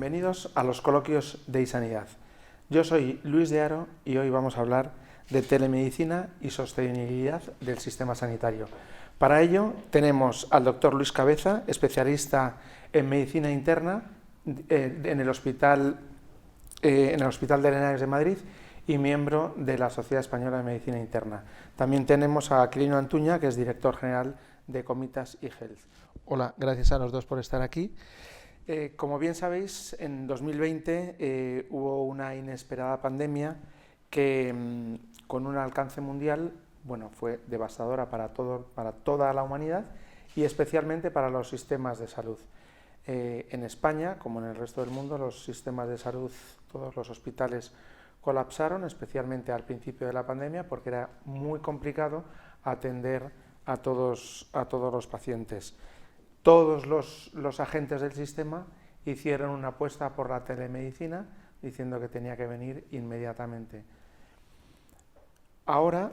bienvenidos a los coloquios de iSanidad. Yo soy Luis de Haro y hoy vamos a hablar de telemedicina y sostenibilidad del sistema sanitario. Para ello tenemos al doctor Luis Cabeza, especialista en medicina interna en el Hospital de Henares de Madrid y miembro de la Sociedad Española de Medicina Interna. También tenemos a Quirino Antuña, que es director general de Comitas y Health. Hola, gracias a los dos por estar aquí. Como bien sabéis, en 2020 hubo una inesperada pandemia que, con un alcance mundial, fue devastadora para toda la humanidad y especialmente para los sistemas de salud. En España, como en el resto del mundo, los sistemas de salud, todos los hospitales colapsaron, especialmente al principio de la pandemia, porque era muy complicado atender a todos los pacientes. Todos los agentes del sistema hicieron una apuesta por la telemedicina, diciendo que tenía que venir inmediatamente. Ahora,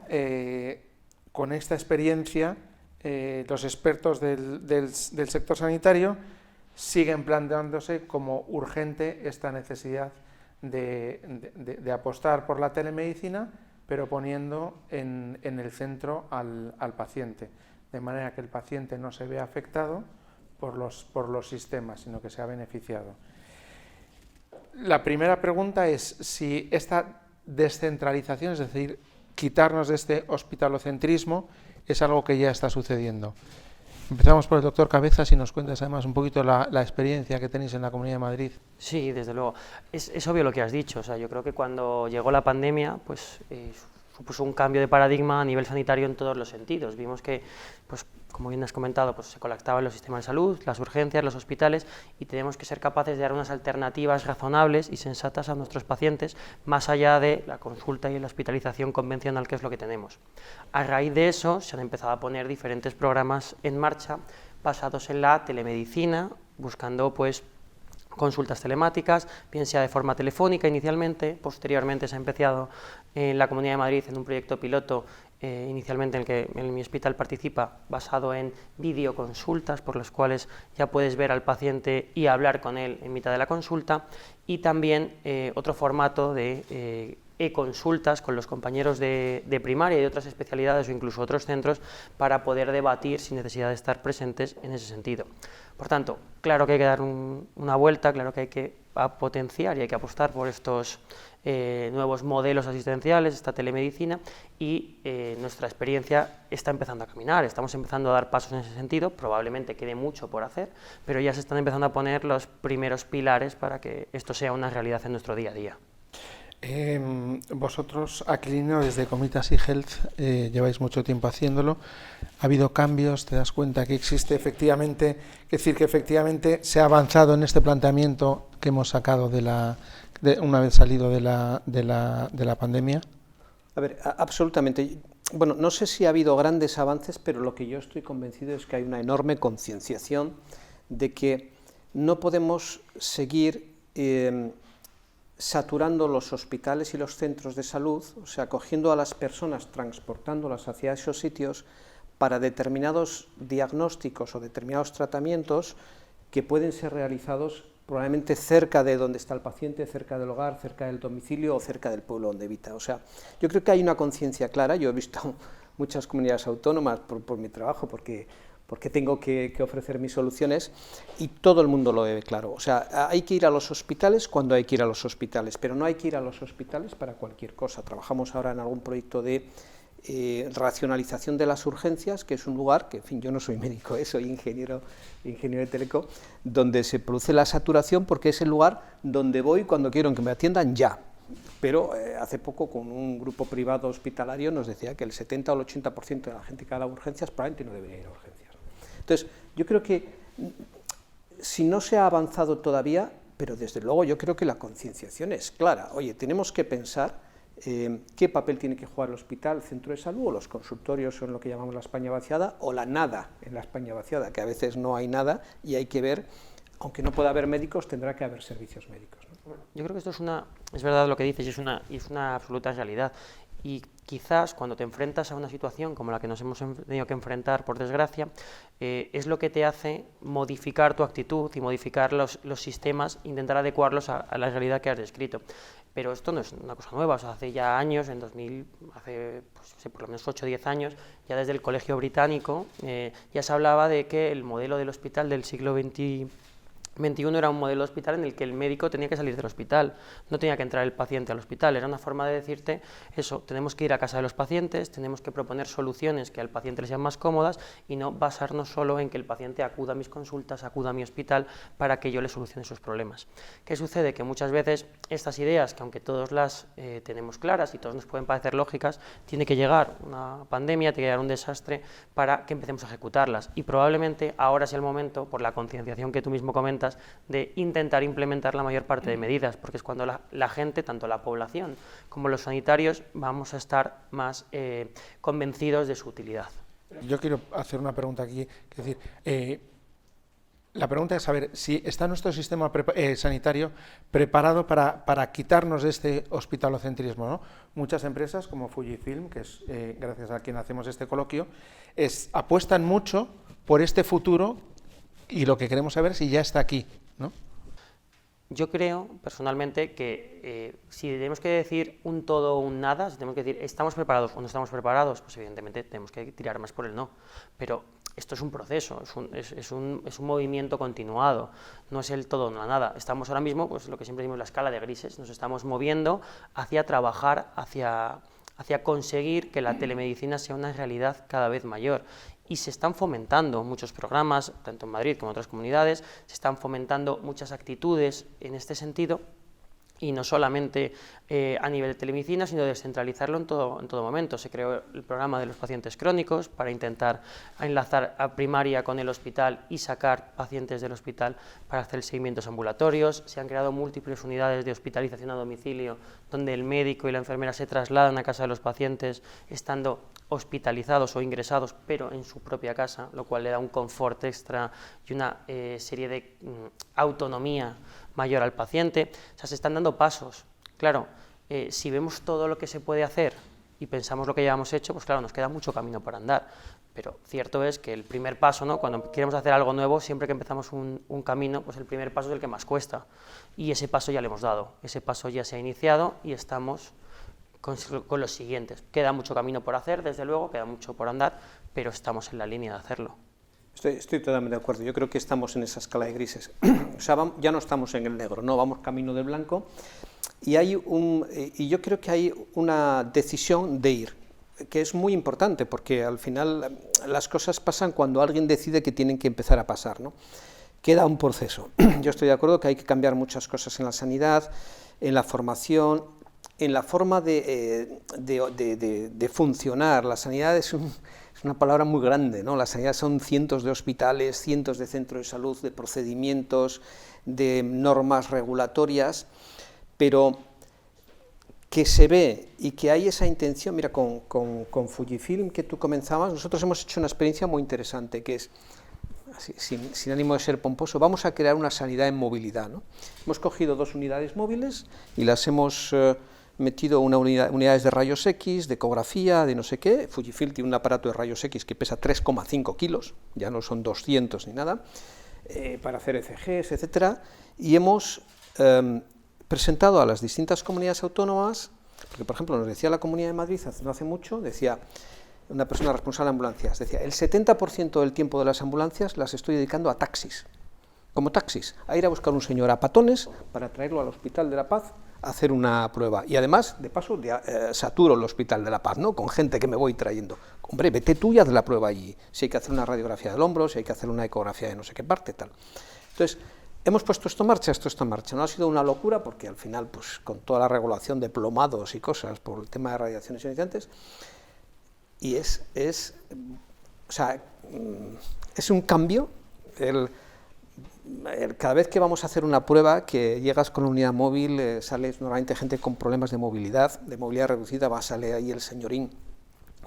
con esta experiencia, los expertos del sector sanitario siguen planteándose como urgente esta necesidad de apostar por la telemedicina, pero poniendo en el centro al paciente, de manera que el paciente no se vea afectado por los sistemas, sino que se ha beneficiado. La primera pregunta es si esta descentralización, es decir, quitarnos de este hospitalocentrismo, es algo que ya está sucediendo. Empezamos por el doctor Cabeza, si nos cuentas además un poquito la experiencia que tenéis en la Comunidad de Madrid. Sí, desde luego. Es obvio lo que has dicho. O sea, yo creo que cuando llegó la pandemia, pues supuso un cambio de paradigma a nivel sanitario en todos los sentidos. Vimos que, pues, como bien has comentado, pues se colapsaban los sistemas de salud, las urgencias, los hospitales, y tenemos que ser capaces de dar unas alternativas razonables y sensatas a nuestros pacientes, más allá de la consulta y la hospitalización convencional, que es lo que tenemos. A raíz de eso se han empezado a poner diferentes programas en marcha basados en la telemedicina, buscando pues consultas telemáticas, bien sea de forma telefónica inicialmente, posteriormente se ha empezado en la Comunidad de Madrid en un proyecto piloto, inicialmente en el que mi hospital participa, basado en videoconsultas, por las cuales ya puedes ver al paciente y hablar con él en mitad de la consulta, y también otro formato de e-consultas con los compañeros de primaria y de otras especialidades o incluso otros centros para poder debatir sin necesidad de estar presentes en ese sentido. Por tanto, claro que hay que dar una vuelta, claro que hay que potenciar y hay que apostar por estos nuevos modelos asistenciales, esta telemedicina, y nuestra experiencia está empezando a caminar, estamos empezando a dar pasos en ese sentido, probablemente quede mucho por hacer, pero ya se están empezando a poner los primeros pilares para que esto sea una realidad en nuestro día a día. Vosotros, Aquilino, desde Comitas y Health, lleváis mucho tiempo haciéndolo. ¿Ha habido cambios? ¿Te das cuenta que existe efectivamente, es decir, que efectivamente se ha avanzado en este planteamiento que hemos sacado una vez salido de la pandemia? A ver, absolutamente. Bueno, no sé si ha habido grandes avances, pero lo que yo estoy convencido es que hay una enorme concienciación de que no podemos seguir saturando los hospitales y los centros de salud, o sea, cogiendo a las personas, transportándolas hacia esos sitios para determinados diagnósticos o determinados tratamientos que pueden ser realizados probablemente cerca de donde está el paciente, cerca del hogar, cerca del domicilio o cerca del pueblo donde habita. O sea, yo creo que hay una conciencia clara. Yo he visto muchas comunidades autónomas por mi trabajo, porque tengo que ofrecer mis soluciones, y todo el mundo lo ve claro. O sea, hay que ir a los hospitales cuando hay que ir a los hospitales, pero no hay que ir a los hospitales para cualquier cosa. Trabajamos ahora en algún proyecto de racionalización de las urgencias, que es un lugar que, en fin, yo no soy médico, soy ingeniero de teleco, donde se produce la saturación porque es el lugar donde voy cuando quiero que me atiendan ya. Pero hace poco, con un grupo privado hospitalario, nos decía que el 70 o el 80% de la gente que va a urgencias probablemente no debería ir a urgencias. Entonces, yo creo que si no se ha avanzado todavía, pero desde luego yo creo que la concienciación es clara. Oye, tenemos que pensar qué papel tiene que jugar el hospital, el centro de salud, o los consultorios son lo que llamamos la España vaciada, o la nada en la España vaciada, que a veces no hay nada y hay que ver, aunque no pueda haber médicos, tendrá que haber servicios médicos, ¿no? Yo creo que esto es verdad lo que dices, y es una absoluta realidad. Y quizás cuando te enfrentas a una situación como la que nos hemos tenido que enfrentar, por desgracia, es lo que te hace modificar tu actitud y modificar los sistemas, intentar adecuarlos a la realidad que has descrito. Pero esto no es una cosa nueva, o sea, hace ya años, en 2000, hace pues, por lo menos 8 o 10 años, ya desde el Colegio Británico, ya se hablaba de que el modelo del hospital del siglo XXI era un modelo de hospital en el que el médico tenía que salir del hospital, no tenía que entrar el paciente al hospital, era una forma de decirte eso, tenemos que ir a casa de los pacientes, tenemos que proponer soluciones que al paciente le sean más cómodas y no basarnos solo en que el paciente acuda a mis consultas, acuda a mi hospital para que yo le solucione sus problemas. ¿Qué sucede? Que muchas veces estas ideas, que aunque todos las tenemos claras y todos nos pueden parecer lógicas, tiene que llegar una pandemia, tiene que llegar un desastre para que empecemos a ejecutarlas y probablemente ahora es el momento, por la concienciación que tú mismo comentas, de intentar implementar la mayor parte de medidas, porque es cuando la gente, tanto la población como los sanitarios, vamos a estar más convencidos de su utilidad. Yo quiero hacer una pregunta aquí, es decir, la pregunta es saber si está nuestro sistema sanitario preparado para quitarnos de este hospitalocentrismo, ¿no? Muchas empresas, como Fujifilm, que es gracias a quien hacemos este coloquio, apuestan mucho por este futuro. Y lo que queremos saber es si ya está aquí, ¿no? Yo creo, personalmente, que si tenemos que decir un todo o un nada, si tenemos que decir ¿estamos preparados o no estamos preparados? Pues evidentemente tenemos que tirar más por el no. Pero esto es un proceso, es un movimiento continuado, no es el todo o la nada. Estamos ahora mismo, pues lo que siempre decimos, la escala de grises, nos estamos moviendo hacia trabajar, hacia conseguir que la telemedicina sea una realidad cada vez mayor. Y se están fomentando muchos programas, tanto en Madrid como en otras comunidades, se están fomentando muchas actitudes en este sentido, y no solamente a nivel de telemedicina, sino descentralizarlo en todo momento. Se creó el programa de los pacientes crónicos para intentar enlazar a primaria con el hospital y sacar pacientes del hospital para hacer seguimientos ambulatorios. Se han creado múltiples unidades de hospitalización a domicilio, donde el médico y la enfermera se trasladan a casa de los pacientes, estando hospitalizados o ingresados, pero en su propia casa, lo cual le da un confort extra y una serie de autonomía mayor al paciente. O sea, se están dando pasos. Claro, si vemos todo lo que se puede hacer y pensamos lo que ya hemos hecho, pues claro, nos queda mucho camino por andar. Pero cierto es que el primer paso, ¿no? Cuando queremos hacer algo nuevo, siempre que empezamos un camino, pues el primer paso es el que más cuesta. Y ese paso ya lo hemos dado, ese paso ya se ha iniciado y estamos con los siguientes. Queda mucho camino por hacer, desde luego, queda mucho por andar, pero estamos en la línea de hacerlo. Estoy totalmente de acuerdo, yo creo que estamos en esa escala de grises, o sea, ya no estamos en el negro, no, vamos camino del blanco, y yo creo que hay una decisión de ir, que es muy importante, porque al final las cosas pasan cuando alguien decide que tienen que empezar a pasar, ¿no? Queda un proceso. Yo estoy de acuerdo que hay que cambiar muchas cosas en la sanidad, en la formación, en la forma de funcionar. La sanidad es una palabra muy grande, ¿no? La sanidad son cientos de hospitales, cientos de centros de salud, de procedimientos, de normas regulatorias, pero que se ve y que hay esa intención. Mira, con Fujifilm, que tú comenzabas, nosotros hemos hecho una experiencia muy interesante, que es, sin ánimo de ser pomposo, vamos a crear una sanidad en movilidad, ¿no? Hemos cogido 2 unidades móviles y las hemos metido unidades de rayos X, de ecografía, de no sé qué. Fujifilm tiene un aparato de rayos X que pesa 3,5 kilos, ya no son 200 ni nada, para hacer ECGs, etcétera, y hemos presentado a las distintas comunidades autónomas, porque por ejemplo nos decía la Comunidad de Madrid no hace mucho, decía una persona responsable de ambulancias, decía, el 70% del tiempo de las ambulancias las estoy dedicando a taxis, como taxis, a ir a buscar un señor a Patones para traerlo al Hospital de la Paz a hacer una prueba, y además, de paso, saturo el Hospital de la Paz, ¿no?, con gente que me voy trayendo. Hombre, vete tú y haz la prueba allí, si hay que hacer una radiografía del hombro, si hay que hacer una ecografía de no sé qué parte, tal. Entonces, hemos puesto esto en marcha, no ha sido una locura, porque al final, pues, con toda la regulación de plomados y cosas, por el tema de radiaciones ionizantes, y es un cambio. Cada vez que vamos a hacer una prueba, que llegas con la unidad móvil, sale normalmente gente con problemas de movilidad reducida, sale ahí el señorín,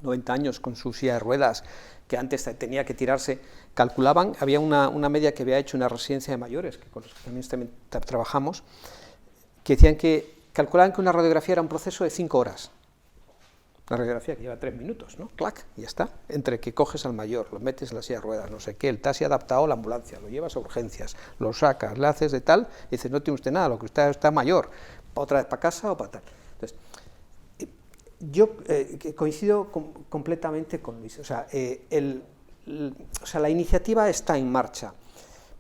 90 años, con su silla de ruedas, que antes tenía que tirarse. Calculaban, había una media que había hecho una residencia de mayores, que con los que también trabajamos, que decían calculaban que una radiografía era un proceso de 5 horas. Una radiografía que lleva 3 minutos, ¿no? Clac, y ya está. Entre que coges al mayor, lo metes en la silla de ruedas, no sé qué, el taxi adaptado a la ambulancia, lo llevas a urgencias, lo sacas, le haces de tal, y dices, no tiene usted nada, lo que usted está mayor, otra vez para casa o para tal. Entonces, yo coincido completamente con Luis, o sea, la iniciativa está en marcha,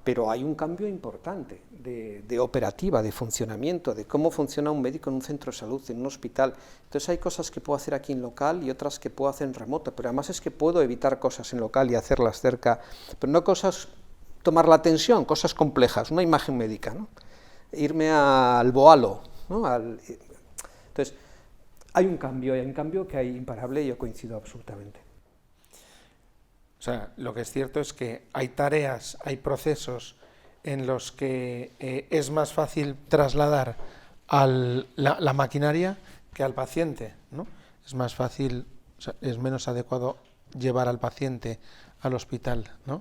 pero hay un cambio importante de operativa, de funcionamiento, de cómo funciona un médico en un centro de salud, en un hospital. Entonces hay cosas que puedo hacer aquí en local y otras que puedo hacer en remoto, pero además es que puedo evitar cosas en local y hacerlas cerca, pero no cosas, tomar la tensión, cosas complejas, una imagen médica, ¿no? Irme al Boalo, ¿no? Entonces, hay un cambio que hay imparable y yo coincido absolutamente. O sea, lo que es cierto es que hay tareas, hay procesos en los que es más fácil trasladar la maquinaria que al paciente, ¿no? Es más fácil, o sea, es menos adecuado llevar al paciente al hospital, ¿no?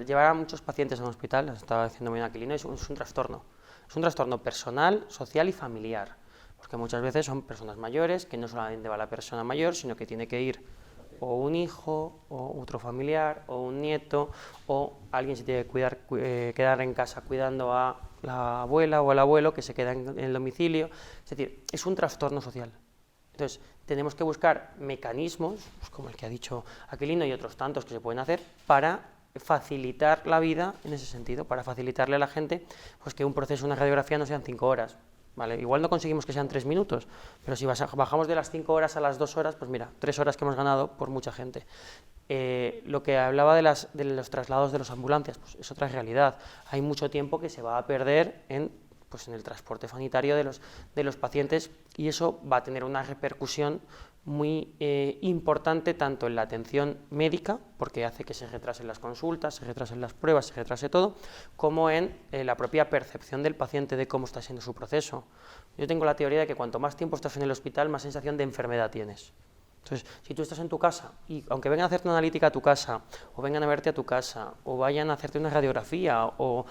Llevar a muchos pacientes a un hospital, estaba diciendo bien Aquilino, es un trastorno. Es un trastorno personal, social y familiar, porque muchas veces son personas mayores, que no solamente va la persona mayor, sino que tiene que ir o un hijo, o otro familiar, o un nieto, o alguien se tiene que quedar en casa cuidando a la abuela o al abuelo que se queda en el domicilio. Es decir, es un trastorno social. Entonces, tenemos que buscar mecanismos, pues como el que ha dicho Aquilino y otros tantos que se pueden hacer, para facilitar la vida en ese sentido, para facilitarle a la gente pues que un proceso, una radiografía no sean 5 horas. Vale, igual no conseguimos que sean 3 minutos, pero si bajamos de las 5 horas a las 2 horas, pues mira, 3 horas que hemos ganado por mucha gente. Lo que hablaba de los traslados de las ambulancias, pues es otra realidad. Hay mucho tiempo que se va a perder en el transporte sanitario de los pacientes, y eso va a tener una repercusión muy importante tanto en la atención médica, porque hace que se retrasen las consultas, se retrasen las pruebas, se retrase todo, como en la propia percepción del paciente de cómo está siendo su proceso. Yo tengo la teoría de que cuanto más tiempo estás en el hospital, más sensación de enfermedad tienes. Entonces, si tú estás en tu casa y aunque vengan a hacerte una analítica a tu casa, o vengan a verte a tu casa, o vayan a hacerte una radiografía, o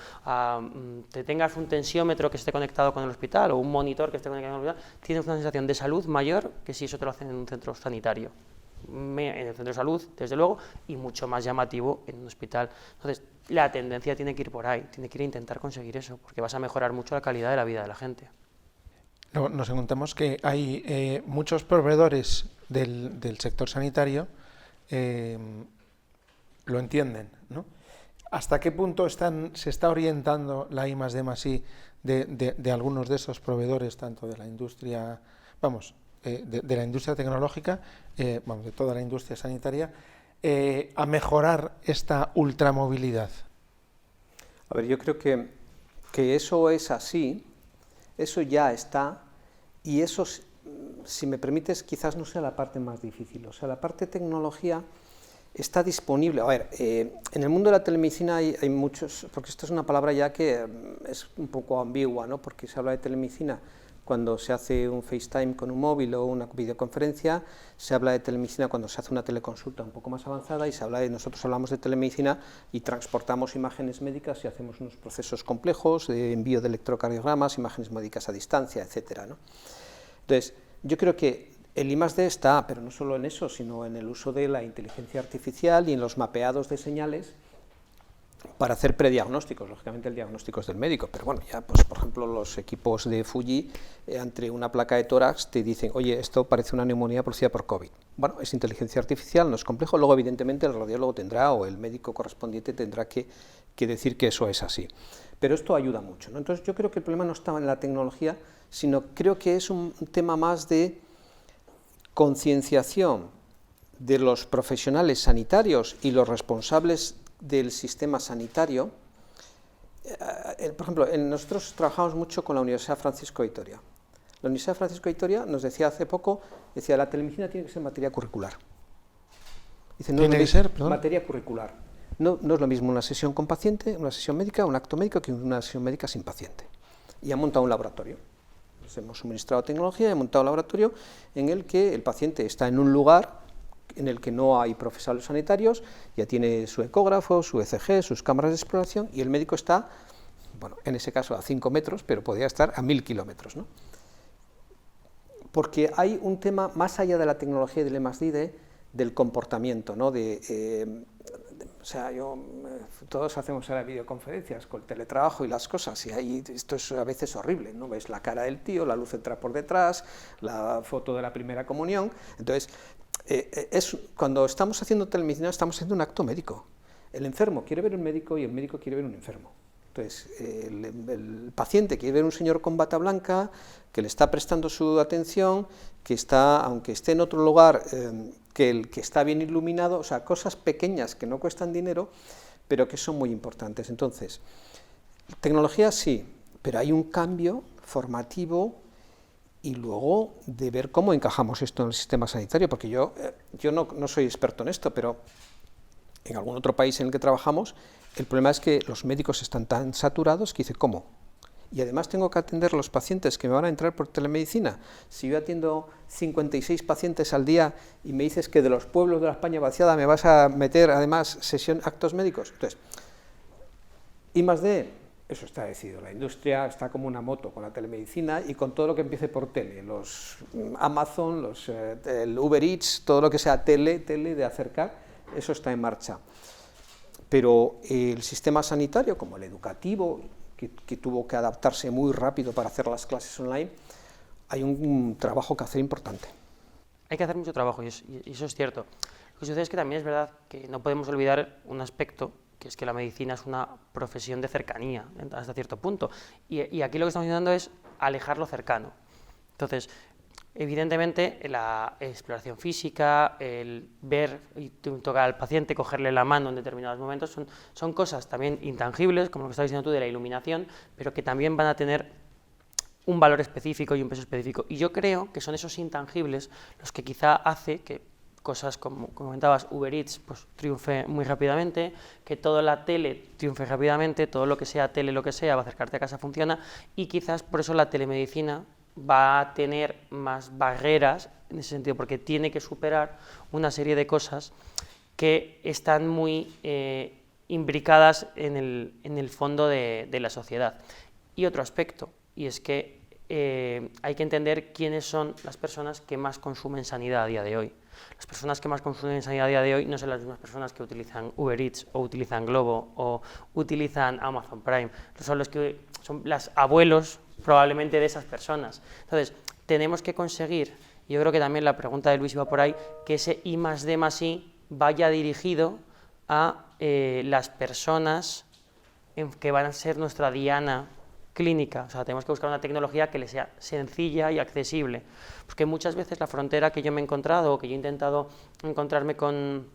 te tengas un tensiómetro que esté conectado con el hospital, o un monitor que esté conectado con el hospital, tienes una sensación de salud mayor que si eso te lo hacen en un centro sanitario. En el centro de salud, desde luego, y mucho más llamativo en un hospital. Entonces, la tendencia tiene que ir por ahí, tiene que ir a intentar conseguir eso, porque vas a mejorar mucho la calidad de la vida de la gente. Nos encontramos que hay muchos proveedores del sector sanitario lo entienden, ¿no? ¿Hasta qué punto se está orientando la I+D+I de algunos de esos proveedores, tanto de la industria, de la industria tecnológica, de toda la industria sanitaria, a mejorar esta ultramovilidad? A ver, yo creo que eso es así, eso ya está, y eso, si me permites, quizás no sea la parte más difícil. O sea, la parte de tecnología está disponible. A ver, en el mundo de la telemedicina hay muchos, porque esto es una palabra ya que es un poco ambigua, ¿no? Porque se habla de telemedicina cuando se hace un FaceTime con un móvil o una videoconferencia, se habla de telemedicina cuando se hace una teleconsulta un poco más avanzada, y nosotros hablamos de telemedicina y transportamos imágenes médicas y hacemos unos procesos complejos de envío de electrocardiogramas, imágenes médicas a distancia, etcétera, ¿no? Entonces, yo creo que el I+D está, pero no solo en eso, sino en el uso de la inteligencia artificial y en los mapeados de señales para hacer prediagnósticos. Lógicamente el diagnóstico es del médico, pero bueno, ya pues por ejemplo los equipos de Fuji ante una placa de tórax te dicen, oye, esto parece una neumonía producida por COVID. Bueno, es inteligencia artificial, no es complejo, luego evidentemente el radiólogo tendrá, o el médico correspondiente tendrá que decir que eso es así. Pero esto ayuda mucho, ¿no? Entonces yo creo que el problema no estaba en la tecnología, sino creo que es un tema más de concienciación de los profesionales sanitarios y los responsables del sistema sanitario. Por ejemplo, nosotros trabajamos mucho con la Universidad Francisco de Vitoria. La Universidad Francisco de Vitoria nos decía hace poco, decía, la telemedicina tiene que ser materia curricular. Dice, ¿Tiene que ser? Perdón. Materia curricular. No es lo mismo una sesión con paciente, una sesión médica, un acto médico, que una sesión médica sin paciente. Y han montado un laboratorio. Nos hemos suministrado tecnología y han montado un laboratorio en el que el paciente está en un lugar en el que no hay profesionales sanitarios, ya tiene su ecógrafo, su ECG, sus cámaras de exploración, y el médico está, bueno, en ese caso a 5 metros, pero podría estar a 1000 kilómetros, ¿no? porque hay un tema más allá de la tecnología y del I+D del comportamiento, ¿no? O sea, todos hacemos ahora videoconferencias con el teletrabajo y las cosas, y ahí esto es a veces horrible, ¿no? Ves la cara del tío, la luz entra por detrás, la foto de la primera comunión. Entonces, cuando estamos haciendo telemedicina estamos haciendo un acto médico. El enfermo quiere ver un médico y el médico quiere ver un enfermo. Entonces, el paciente quiere ver un señor con bata blanca, que le está prestando su atención, que está, aunque esté en otro lugar, que está bien iluminado, o sea, cosas pequeñas que no cuestan dinero, pero que son muy importantes. Entonces, tecnología sí, pero hay un cambio formativo y luego de ver cómo encajamos esto en el sistema sanitario, porque yo no soy experto en esto, pero en algún otro país en el que trabajamos, el problema es que los médicos están tan saturados que dice, ¿cómo? Y además tengo que atender los pacientes que me van a entrar por telemedicina. Si yo atiendo 56 pacientes al día y me dices que de los pueblos de la España vaciada me vas a meter además actos médicos. Entonces, I+D, eso está decidido. La industria está como una moto con la telemedicina y con todo lo que empiece por tele. Los Amazon, el Uber Eats, todo lo que sea tele de acercar, eso está en marcha. Pero el sistema sanitario, como el educativo, que tuvo que adaptarse muy rápido para hacer las clases online, hay un trabajo que hacer importante. Hay que hacer mucho trabajo y eso es cierto. Lo que sucede es que también es verdad que no podemos olvidar un aspecto, que es que la medicina es una profesión de cercanía hasta cierto punto. Y aquí lo que estamos intentando es alejar lo cercano. Entonces, evidentemente, la exploración física, el ver y tocar al paciente, cogerle la mano en determinados momentos, son cosas también intangibles, como lo que estabas diciendo tú de la iluminación, pero que también van a tener un valor específico y un peso específico. Y yo creo que son esos intangibles los que quizá hace que cosas como comentabas, Uber Eats, pues triunfe muy rápidamente, que toda la tele triunfe rápidamente, todo lo que sea tele, lo que sea, va a acercarte a casa funciona, y quizás por eso la telemedicina va a tener más barreras en ese sentido, porque tiene que superar una serie de cosas que están muy imbricadas en el fondo de la sociedad. Y otro aspecto, y es que hay que entender quiénes son las personas que más consumen sanidad a día de hoy. Las personas que más consumen sanidad a día de hoy no son las mismas personas que utilizan Uber Eats o utilizan Globo o utilizan Amazon Prime, son los que son los abuelos probablemente de esas personas. Entonces, tenemos que conseguir, y yo creo que también la pregunta de Luis iba por ahí, que ese I+D+I vaya dirigido a las personas que van a ser nuestra diana clínica. O sea, tenemos que buscar una tecnología que le sea sencilla y accesible, porque muchas veces la frontera que yo me he encontrado o que yo he intentado encontrarme con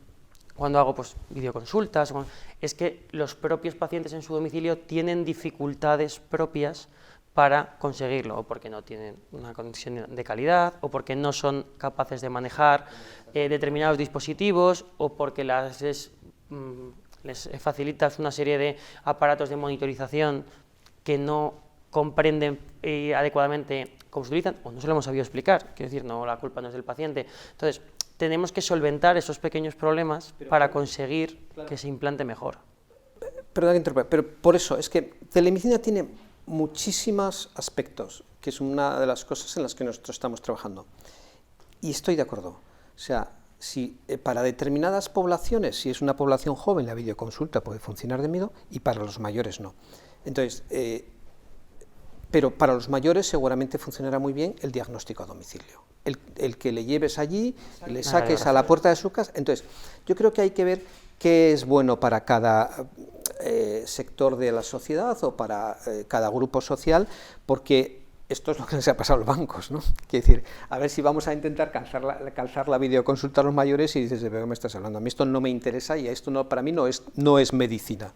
cuando hago pues videoconsultas, es que los propios pacientes en su domicilio tienen dificultades propias para conseguirlo, o porque no tienen una conexión de calidad, o porque no son capaces de manejar determinados dispositivos, o porque les facilitas una serie de aparatos de monitorización que no comprenden adecuadamente cómo se utilizan, o no se lo hemos sabido explicar, quiero decir, no, la culpa no es del paciente. Entonces, tenemos que solventar esos pequeños problemas para conseguir que se implante mejor. Perdón que interrumpa, pero por eso, es que telemedicina tiene muchísimos aspectos, que es una de las cosas en las que nosotros estamos trabajando. Y estoy de acuerdo. O sea, si para determinadas poblaciones, si es una población joven, la videoconsulta puede funcionar de miedo, y para los mayores no. Entonces, pero para los mayores seguramente funcionará muy bien el diagnóstico a domicilio. El que le lleves allí, le saques a la puerta de su casa. Entonces, yo creo que hay que ver qué es bueno para cada sector de la sociedad o para cada grupo social, porque esto es lo que les ha pasado a los bancos, ¿no? Quiere decir, a ver si vamos a intentar calzar la videoconsulta a los mayores y dices, ¿de qué me estás hablando? A mí esto no me interesa y esto no, para mí no es medicina.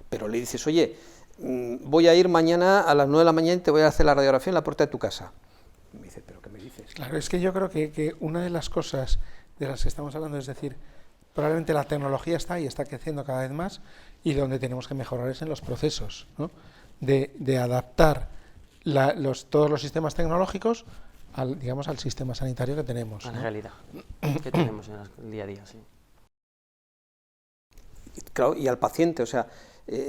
Pero le dices, oye, voy a ir mañana a las 9 de la mañana y te voy a hacer la radiografía en la puerta de tu casa. Y me dice, ¿pero qué me dices? Claro, es que yo creo que una de las cosas de las que estamos hablando es decir, probablemente la tecnología está y está creciendo cada vez más, y donde tenemos que mejorar es en los procesos, ¿no? de adaptar todos los sistemas tecnológicos digamos, al sistema sanitario que tenemos. A la ¿no? realidad que tenemos en el día a día, sí. Claro, y al paciente, o sea,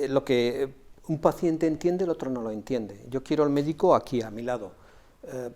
lo que un paciente entiende, el otro no lo entiende. Yo quiero al médico aquí, a mi lado.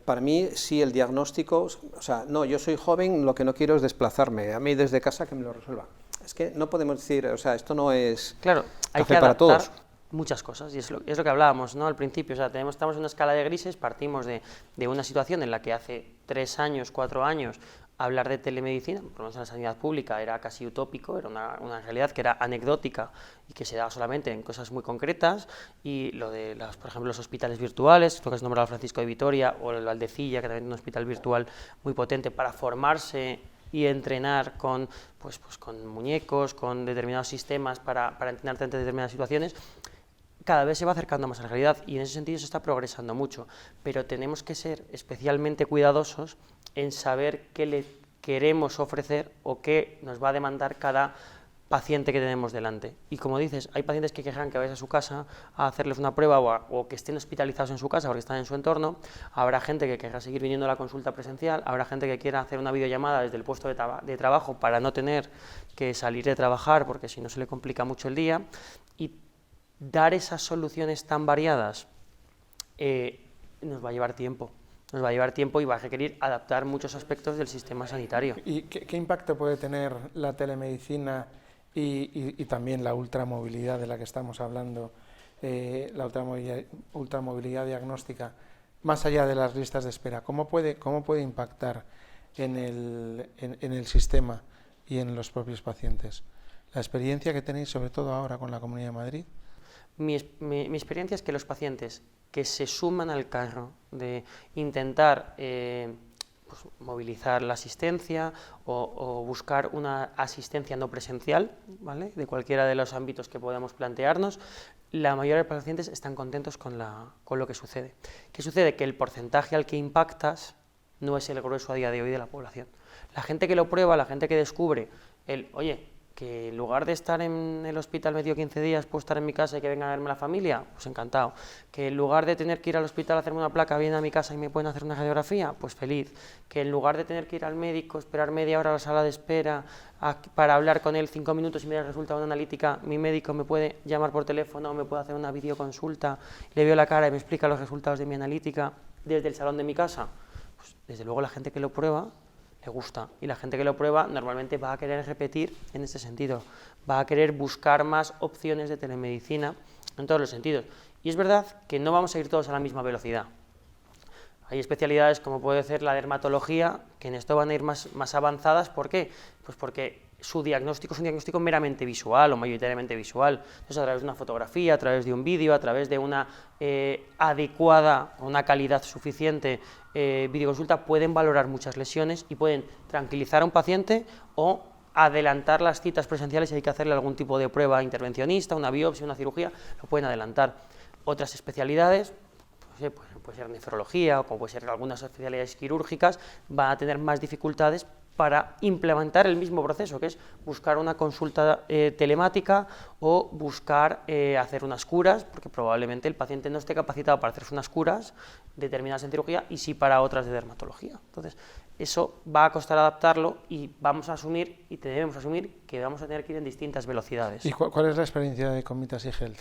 Para mí, sí, el diagnóstico, o sea, no, yo soy joven, lo que no quiero es desplazarme, a mí desde casa que me lo resuelva. Es que no podemos decir, o sea, esto no es Claro, hay café que para adaptar todos. muchas cosas, y es lo que hablábamos, ¿no?, al principio. O sea, estamos en una escala de grises, partimos de una situación en la que hace 3 años, 4 años, hablar de telemedicina, por lo menos en la sanidad pública, era casi utópico, era una realidad que era anecdótica y que se daba solamente en cosas muy concretas, y lo de, por ejemplo, los hospitales virtuales, lo que has nombrado Francisco de Vitoria, o el Valdecilla, que también es un hospital virtual muy potente para formarse y entrenar con, pues con muñecos, con determinados sistemas para entrenarte ante determinadas situaciones, cada vez se va acercando más a la realidad, y en ese sentido se está progresando mucho, pero tenemos que ser especialmente cuidadosos en saber qué le queremos ofrecer o qué nos va a demandar cada paciente que tenemos delante. Y como dices, hay pacientes que quejan que vayas a su casa a hacerles una prueba o que estén hospitalizados en su casa porque están en su entorno. Habrá gente que querrá seguir viniendo a la consulta presencial, habrá gente que quiera hacer una videollamada desde el puesto de trabajo para no tener que salir de trabajar porque si no se le complica mucho el día, y dar esas soluciones tan variadas nos va a llevar tiempo. Nos va a llevar tiempo y va a requerir adaptar muchos aspectos del sistema sanitario. ¿Y qué impacto puede tener la telemedicina y también la ultramovilidad de la que estamos hablando, la ultramovilidad diagnóstica, más allá de las listas de espera? ¿Cómo puede impactar en el sistema y en los propios pacientes? La experiencia que tenéis, sobre todo ahora con la Comunidad de Madrid. Mi experiencia es que los pacientes que se suman al carro de intentar pues, movilizar la asistencia o buscar una asistencia no presencial, ¿vale?, de cualquiera de los ámbitos que podamos plantearnos, la mayoría de los pacientes están contentos con lo que sucede. ¿Qué sucede? Que el porcentaje al que impactas no es el grueso a día de hoy de la población. La gente que lo prueba, la gente que descubre oye, que en lugar de estar en el hospital metido 15 días, puedo estar en mi casa y que venga a verme la familia, pues encantado. Que en lugar de tener que ir al hospital a hacerme una placa, vienen a mi casa y me pueden hacer una radiografía, pues feliz. Que en lugar de tener que ir al médico, esperar media hora a la sala de espera para hablar con él 5 minutos y me da el resultado de una analítica, mi médico me puede llamar por teléfono, me puede hacer una videoconsulta, le veo la cara y me explica los resultados de mi analítica desde el salón de mi casa. Pues desde luego la gente que lo prueba le gusta, y la gente que lo prueba normalmente va a querer repetir en este sentido, va a querer buscar más opciones de telemedicina en todos los sentidos. Y es verdad que no vamos a ir todos a la misma velocidad. Hay especialidades como puede ser la dermatología, que en esto van a ir más avanzadas. ¿Por qué? Pues porque su diagnóstico es un diagnóstico meramente visual o mayoritariamente visual. Entonces, a través de una fotografía, a través de un vídeo, a través de una adecuada, una calidad suficiente videoconsulta, pueden valorar muchas lesiones y pueden tranquilizar a un paciente o adelantar las citas presenciales si hay que hacerle algún tipo de prueba intervencionista, una biopsia, una cirugía, lo pueden adelantar. Otras especialidades, puede ser nefrología o como puede ser algunas especialidades quirúrgicas, van a tener más dificultades para implementar el mismo proceso, que es buscar una consulta telemática o buscar hacer unas curas, porque probablemente el paciente no esté capacitado para hacerse unas curas determinadas en cirugía y sí para otras de dermatología. Entonces, eso va a costar adaptarlo y vamos a asumir y debemos asumir que vamos a tener que ir en distintas velocidades. ¿Y cuál es la experiencia de Comitas eHealth?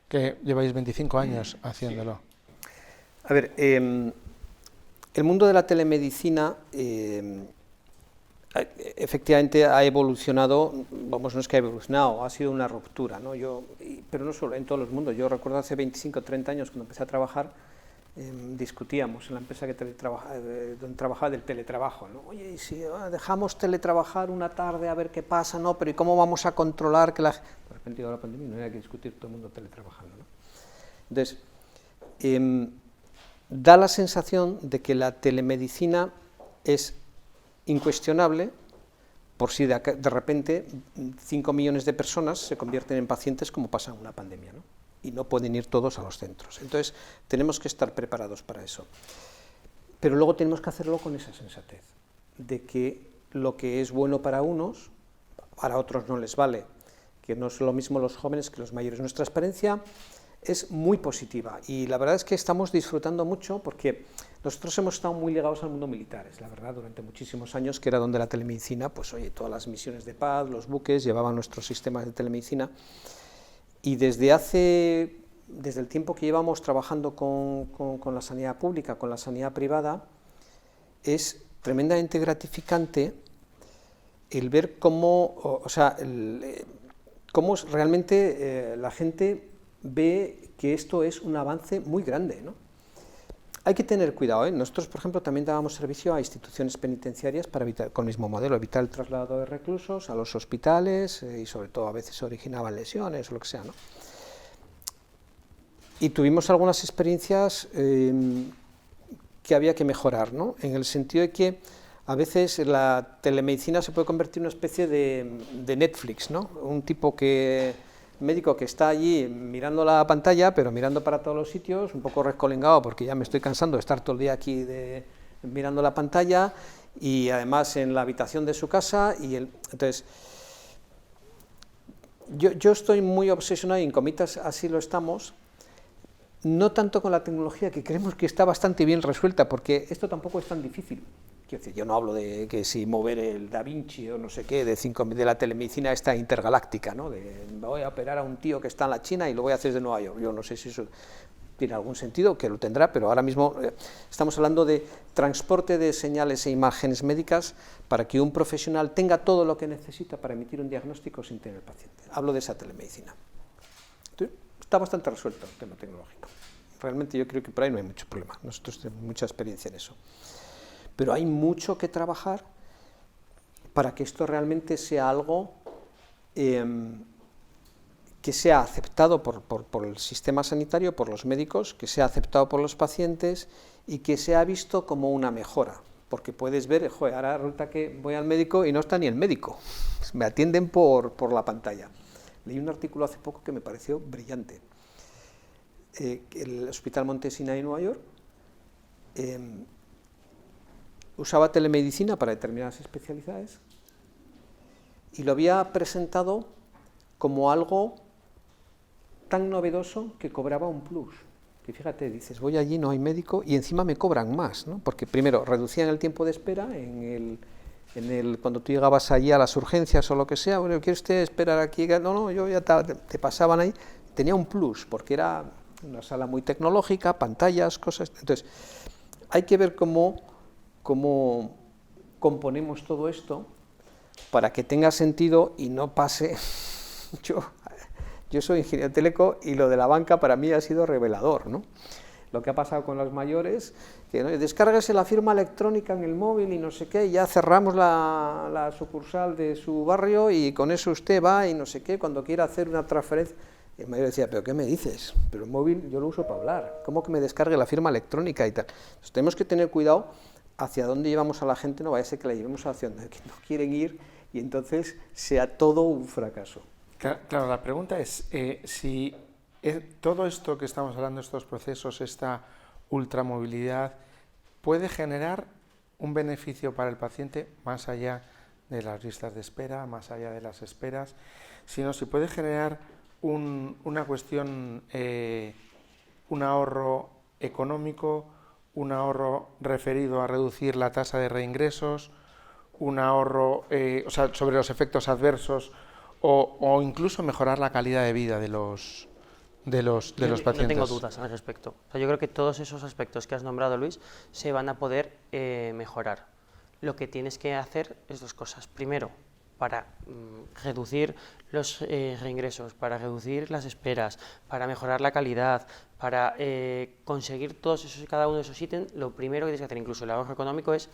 Que lleváis 25 años haciéndolo. A ver, el mundo de la telemedicina efectivamente ha evolucionado, vamos, no es que ha evolucionado, ha sido una ruptura, ¿no? Pero no solo en todos los mundos. Yo recuerdo hace 25 o 30 años cuando empecé a trabajar, discutíamos en la empresa donde trabajaba del teletrabajo, ¿no? Oye, y si dejamos teletrabajar una tarde a ver qué pasa, ¿no? Pero ¿y cómo vamos a controlar que la... De repente llegó la pandemia y no había que discutir, todo el mundo teletrabajando, ¿no? Entonces, da la sensación de que la telemedicina es incuestionable por si de repente 5 millones de personas se convierten en pacientes como pasa en una pandemia, ¿no? Y no pueden ir todos a los centros. Entonces, tenemos que estar preparados para eso. Pero luego tenemos que hacerlo con esa sensatez, de que lo que es bueno para unos, para otros no les vale, que no es lo mismo los jóvenes que los mayores. Nuestra experiencia es muy positiva y la verdad es que estamos disfrutando mucho porque nosotros hemos estado muy ligados al mundo militar, es la verdad, durante muchísimos años, que era donde la telemedicina, pues oye, todas las misiones de paz, los buques llevaban nuestros sistemas de telemedicina, y desde hace desde el tiempo que llevamos trabajando con la sanidad pública, con la sanidad privada, es tremendamente gratificante el ver cómo, cómo realmente la gente ve que esto es un avance muy grande, ¿no? Hay que tener cuidado, ¿eh? Nosotros, por ejemplo, también dábamos servicio a instituciones penitenciarias para evitar, con el mismo modelo, evitar el traslado de reclusos a los hospitales y sobre todo a veces originaban lesiones o lo que sea, ¿no? Y tuvimos algunas experiencias que había que mejorar, ¿no? En el sentido de que a veces la telemedicina se puede convertir en una especie de Netflix, ¿no? Un médico que está allí mirando la pantalla, pero mirando para todos los sitios, un poco rescolengado porque ya me estoy cansando de estar todo el día aquí mirando la pantalla, y además en la habitación de su casa, entonces yo estoy muy obsesionado, y en Comitas así lo estamos, no tanto con la tecnología, que creemos que está bastante bien resuelta, porque esto tampoco es tan difícil. Quiero decir, yo no hablo de que si mover el Da Vinci o no sé qué, de la telemedicina esta intergaláctica, ¿no? Voy a operar a un tío que está en la China y lo voy a hacer desde Nueva York. Yo no sé si eso tiene algún sentido, que lo tendrá, pero ahora mismo estamos hablando de transporte de señales e imágenes médicas para que un profesional tenga todo lo que necesita para emitir un diagnóstico sin tener el paciente. Hablo de esa telemedicina. Entonces, está bastante resuelto el tema tecnológico. Realmente yo creo que por ahí no hay mucho problema. Nosotros tenemos mucha experiencia en eso. Pero hay mucho que trabajar para que esto realmente sea algo que sea aceptado por el sistema sanitario, por los médicos, que sea aceptado por los pacientes y que sea visto como una mejora. Porque puedes ver, joder, ahora resulta que voy al médico y no está ni el médico, me atienden por la pantalla. Leí un artículo hace poco que me pareció brillante. El Hospital Monte Sinai de Nueva York usaba telemedicina para determinadas especialidades y lo había presentado como algo tan novedoso que cobraba un plus. Que fíjate, dices, voy allí, no hay médico y encima me cobran más, ¿no? Porque primero reducían el tiempo de espera cuando tú llegabas allí a las urgencias o lo que sea, bueno, ¿quiere usted esperar aquí? No, yo ya te pasaban ahí, tenía un plus porque era una sala muy tecnológica, pantallas, cosas. Entonces, hay que ver cómo componemos todo esto para que tenga sentido y no pase. Yo soy ingeniero teleco y lo de la banca para mí ha sido revelador, ¿no? Lo que ha pasado con los mayores, que ¿no? Descárguese la firma electrónica en el móvil y no sé qué, y ya cerramos la sucursal de su barrio y con eso usted va y no sé qué, cuando quiera hacer una transferencia. Y el mayor decía, ¿pero qué me dices? Pero el móvil yo lo uso para hablar, ¿cómo que me descargue la firma electrónica y tal? Entonces tenemos que tener cuidado hacia dónde llevamos a la gente, no vaya a ser que la llevemos hacia donde no quieren ir y entonces sea todo un fracaso. Claro, la pregunta es si todo esto que estamos hablando, estos procesos, esta ultramovilidad, puede generar un beneficio para el paciente más allá de las listas de espera, más allá de las esperas, sino si puede generar una cuestión, un ahorro económico, un ahorro referido a reducir la tasa de reingresos, un ahorro sobre los efectos adversos o incluso mejorar la calidad de vida de los pacientes. No tengo dudas al respecto. O sea, yo creo que todos esos aspectos que has nombrado, Luis, se van a poder mejorar. Lo que tienes que hacer es dos cosas. Primero, para reducir los reingresos, para reducir las esperas, para mejorar la calidad, para conseguir todos esos y cada uno de esos ítems, lo primero que tienes que hacer, incluso el ahorro económico, es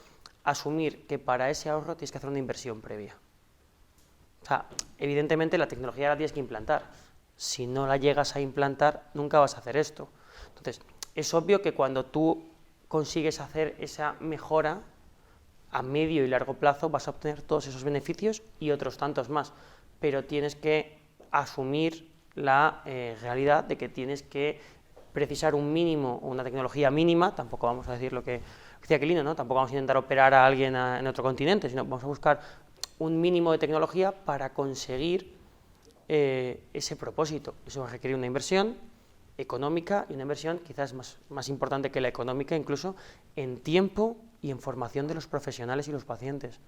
asumir que para ese ahorro tienes que hacer una inversión previa. O sea, evidentemente la tecnología la tienes que implantar. Si no la llegas a implantar, nunca vas a hacer esto. Entonces, es obvio que cuando tú consigues hacer esa mejora, a medio y largo plazo vas a obtener todos esos beneficios y otros tantos más, pero tienes que asumir la realidad de que tienes que precisar un mínimo o una tecnología mínima, tampoco vamos a decir lo que decía Aquilino, ¿no? Tampoco vamos a intentar operar a alguien en otro continente, sino vamos a buscar un mínimo de tecnología para conseguir ese propósito. Eso va a requerir una inversión económica y una inversión quizás más importante que la económica, incluso en tiempo y en formación de los profesionales y los pacientes.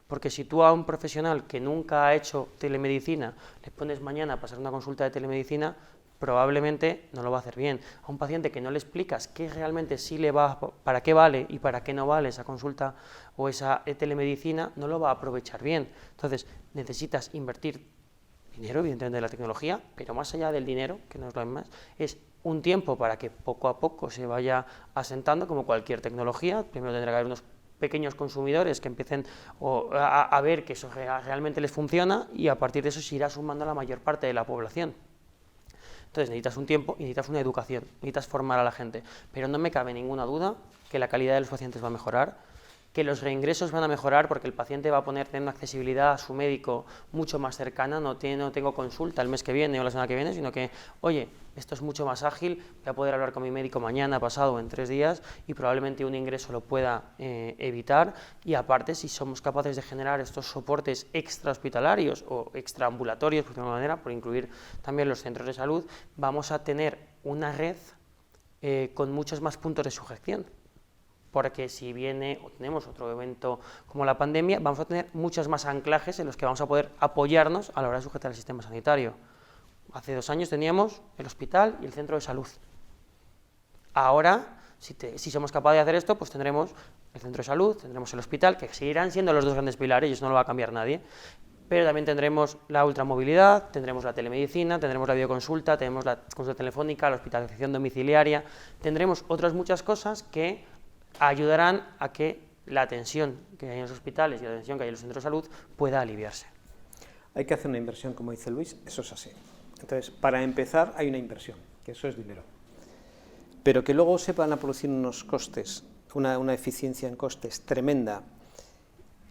Porque si tú a un profesional que nunca ha hecho telemedicina le pones mañana a pasar una consulta de telemedicina, probablemente no lo va a hacer bien. A un paciente que no le explicas qué realmente sí le va, para qué vale y para qué no vale esa consulta o esa telemedicina, no lo va a aprovechar bien. Entonces, necesitas invertir dinero, evidentemente, de la tecnología, pero más allá del dinero, que no es lo más, es un tiempo para que poco a poco se vaya asentando, como cualquier tecnología. Primero tendrá que haber unos pequeños consumidores que empiecen a ver que eso realmente les funciona, y a partir de eso se irá sumando a la mayor parte de la población. Entonces necesitas un tiempo y necesitas una educación, necesitas formar a la gente, pero no me cabe ninguna duda que la calidad de los pacientes va a mejorar, que los reingresos van a mejorar porque el paciente va a tener una accesibilidad a su médico mucho más cercana. No tengo consulta el mes que viene o la semana que viene, sino que, oye, esto es mucho más ágil, voy a poder hablar con mi médico mañana, pasado o en 3 días, y probablemente un ingreso lo pueda evitar. Y aparte, si somos capaces de generar estos soportes extrahospitalarios o extraambulatorios, por alguna manera, por incluir también los centros de salud, vamos a tener una red con muchos más puntos de sujeción. Porque si viene o tenemos otro evento como la pandemia, vamos a tener muchos más anclajes en los que vamos a poder apoyarnos a la hora de sujetar el sistema sanitario. Hace 2 años teníamos el hospital y el centro de salud. Ahora, si somos capaces de hacer esto, pues tendremos el centro de salud, tendremos el hospital, que seguirán siendo los 2 grandes pilares, y eso no lo va a cambiar nadie, pero también tendremos la ultramovilidad, tendremos la telemedicina, tendremos la videoconsulta, tenemos la consulta telefónica, la hospitalización domiciliaria, tendremos otras muchas cosas que ayudarán a que la atención que hay en los hospitales y la atención que hay en los centros de salud pueda aliviarse. Hay que hacer una inversión, como dice Luis, eso es así. Entonces, para empezar, hay una inversión, que eso es dinero. Pero que luego se van a producir unos costes, una eficiencia en costes tremenda,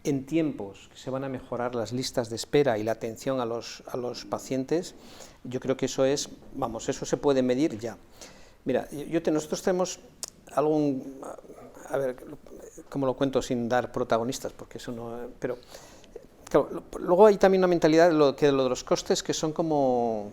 en tiempos que se van a mejorar las listas de espera y la atención a los pacientes, yo creo que eso es, vamos, eso se puede medir ya. Mira, nosotros tenemos algún... A ver, ¿cómo lo cuento sin dar protagonistas? Porque eso no... Pero, claro, luego hay también una mentalidad de lo de los costes que son como...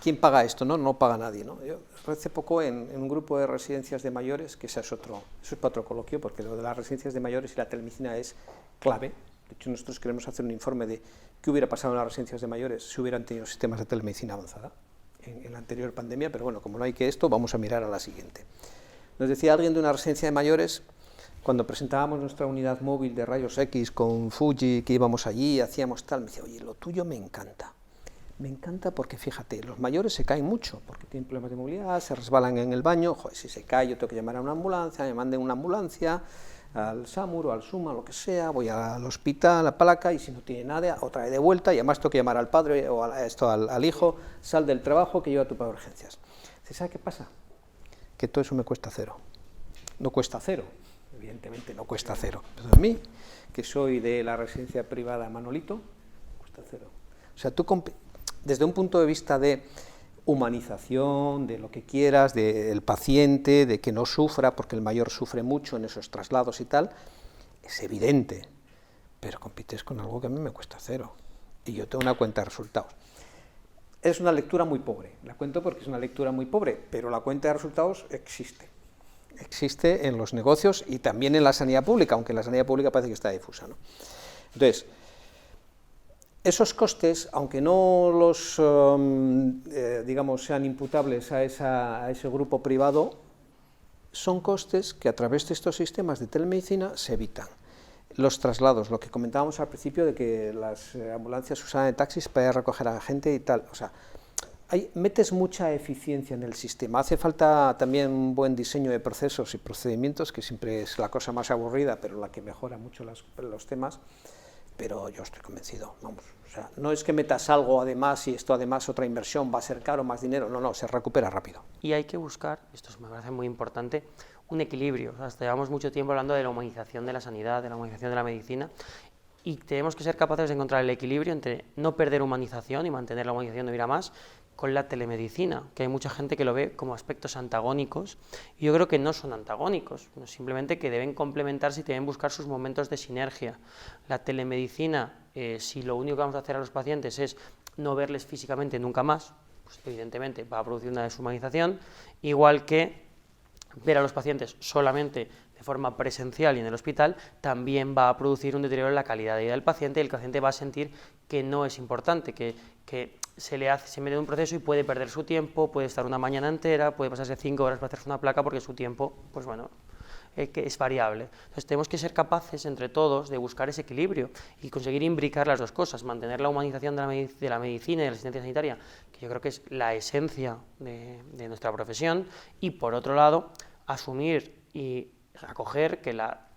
¿Quién paga esto? No paga nadie, ¿no? Yo hace poco en un grupo de residencias de mayores, que eso es para otro coloquio, porque lo de las residencias de mayores y la telemedicina es clave. De hecho, nosotros queremos hacer un informe de qué hubiera pasado en las residencias de mayores si hubieran tenido sistemas de telemedicina avanzada en la anterior pandemia, pero bueno, como no hay que esto, vamos a mirar a la siguiente. Nos decía alguien de una residencia de mayores, cuando presentábamos nuestra unidad móvil de rayos X con Fuji, que íbamos allí, hacíamos tal, me decía, oye, lo tuyo me encanta porque fíjate, los mayores se caen mucho, porque tienen problemas de movilidad, se resbalan en el baño, joder, si se cae yo tengo que llamar a una ambulancia, me manden una ambulancia, al SAMUR o al SUMA, lo que sea, voy al hospital, a la placa, y si no tiene nada, otra vez de vuelta, y además tengo que llamar al padre o al hijo, sal del trabajo que lleva tu padre a urgencias. ¿Sabe qué pasa? Que todo eso me cuesta cero. No cuesta cero, evidentemente no cuesta cero. Pero a mí, que soy de la residencia privada Manolito, cuesta cero. O sea, tú desde un punto de vista de humanización, de lo que quieras, del paciente, de que no sufra, porque el mayor sufre mucho en esos traslados y tal, es evidente, pero compites con algo que a mí me cuesta cero. Y yo tengo una cuenta de resultados. Es una lectura muy pobre, la cuento porque es una lectura muy pobre, pero la cuenta de resultados existe. Existe en los negocios y también en la sanidad pública, aunque en la sanidad pública parece que está difusa, ¿no? Entonces, esos costes, aunque no los, digamos, sean imputables a ese grupo privado, son costes que a través de estos sistemas de telemedicina se evitan. Los traslados, lo que comentábamos al principio de que las ambulancias usaban de taxis para ir a recoger a la gente y tal, o sea, metes mucha eficiencia en el sistema. Hace falta también un buen diseño de procesos y procedimientos, que siempre es la cosa más aburrida, pero la que mejora mucho los temas, pero yo estoy convencido, vamos, o sea, no es que metas algo además y esto además otra inversión va a ser caro, más dinero, no, se recupera rápido. Y hay que buscar, esto me parece muy importante, un equilibrio. O sea, llevamos mucho tiempo hablando de la humanización de la sanidad, de la humanización de la medicina, y tenemos que ser capaces de encontrar el equilibrio entre no perder humanización y mantener la humanización de ir a más con la telemedicina, que hay mucha gente que lo ve como aspectos antagónicos, y yo creo que no son antagónicos, simplemente que deben complementarse y deben buscar sus momentos de sinergia. La telemedicina, si lo único que vamos a hacer a los pacientes es no verles físicamente nunca más, pues evidentemente va a producir una deshumanización, igual que ver a los pacientes solamente de forma presencial y en el hospital, también va a producir un deterioro en la calidad de vida del paciente, y el paciente va a sentir que no es importante, que se mete en un proceso y puede perder su tiempo, puede estar una mañana entera, puede pasarse 5 horas para hacerse una placa porque su tiempo, pues bueno, que es variable. Entonces tenemos que ser capaces entre todos de buscar ese equilibrio y conseguir imbricar las dos cosas, mantener la humanización de la medicina y de la asistencia sanitaria, que yo creo que es la esencia de nuestra profesión, y por otro lado, asumir y acoger que la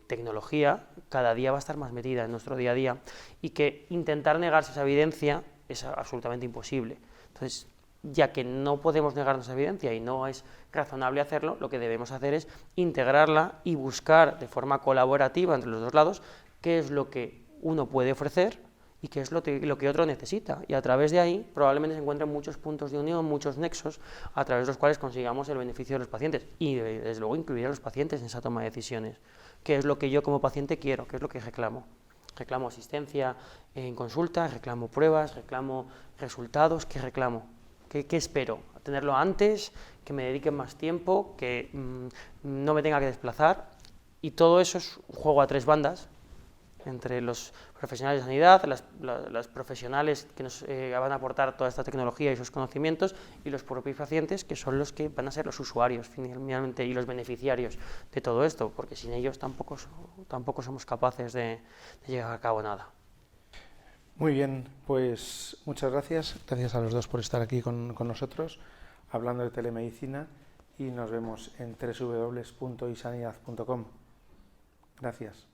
tecnología cada día va a estar más metida en nuestro día a día y que intentar negarse esa evidencia es absolutamente imposible. Entonces, ya que no podemos negarnos esa evidencia y no es razonable hacerlo, lo que debemos hacer es integrarla y buscar de forma colaborativa entre los dos lados qué es lo que uno puede ofrecer y qué es lo que otro necesita. Y a través de ahí probablemente se encuentren muchos puntos de unión, muchos nexos, a través de los cuales consigamos el beneficio de los pacientes y, desde luego, incluir a los pacientes en esa toma de decisiones. ¿Qué es lo que yo como paciente quiero? ¿Qué es lo que reclamo? Reclamo asistencia en consulta, reclamo pruebas, reclamo resultados. ¿Qué reclamo? ¿Qué espero? ¿Tenerlo antes? ¿Que me dediquen más tiempo? ¿Que no me tenga que desplazar? Y todo eso es un juego a tres bandas entre los profesionales de sanidad, las profesionales que nos van a aportar toda esta tecnología y sus conocimientos, y los propios pacientes, que son los que van a ser los usuarios finalmente y los beneficiarios de todo esto, porque sin ellos tampoco somos capaces de llevar a cabo nada. Muy bien, pues muchas gracias. Gracias a los dos por estar aquí con nosotros, hablando de telemedicina, y nos vemos en www.isanidad.com. Gracias.